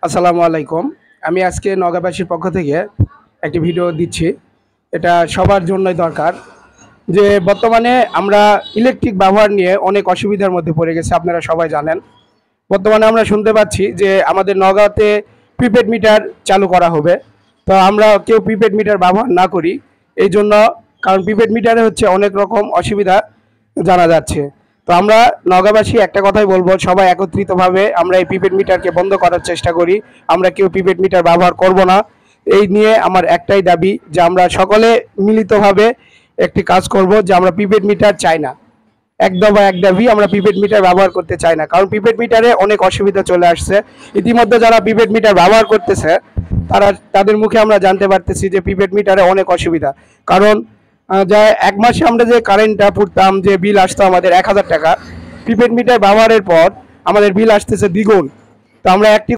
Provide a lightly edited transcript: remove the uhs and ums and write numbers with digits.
আসসালামু আলাইকুম। আমি আজকে নওগাঁবাসীর পক্ষ থেকে একটি ভিডিও দিচ্ছি। এটা সবার জন্যই দরকার যে বর্তমানে আমরা ইলেকট্রিক ব্যবহার নিয়ে অনেক অসুবিধার মধ্যে পড়ে গেছি, আপনারা সবাই জানেন। বর্তমানে আমরা শুনতে পাচ্ছি যে আমাদের নওগাঁতে প্রিপেড মিটার চালু করা হবে। তো আমরা কেউ প্রিপেড মিটার ব্যবহার না করি এই জন্য, কারণ প্রিপেড মিটারে হচ্ছে অনেক রকম অসুবিধা জানা যাচ্ছে। তো আমরা নওগাঁবাসী একটা কথাই বলবো, সবাই একত্রিতভাবে আমরা এই প্রিপেড মিটারকে বন্ধ করার চেষ্টা করি। আমরা কেউ প্রিপেড মিটার ব্যবহার করব না। এই নিয়ে আমার একটাই দাবি যে আমরা সকলে মিলিতভাবে একটি কাজ করব যে আমরা প্রিপেড মিটার চাই না। এক দফা এক দাবি, আমরা প্রিপেড মিটার ব্যবহার করতে চাই না, কারণ প্রিপেড মিটারে অনেক অসুবিধা চলে আসছে। ইতিমধ্যে যারা প্রিপেড মিটার ব্যবহার করতেছে তাদের মুখে আমরা জানতে পারতেছি যে প্রিপেড মিটারে অনেক অসুবিধা। কারণ যা এক মাসে আমরা যে কারেন্টটা পুড়তাম, যে বিল আসতো আমাদের 1000 টাকা, প্রিপেড মিটার ব্যবহারের পর আমাদের বিল আসতেছে দ্বিগুণ। তো আমরা একটি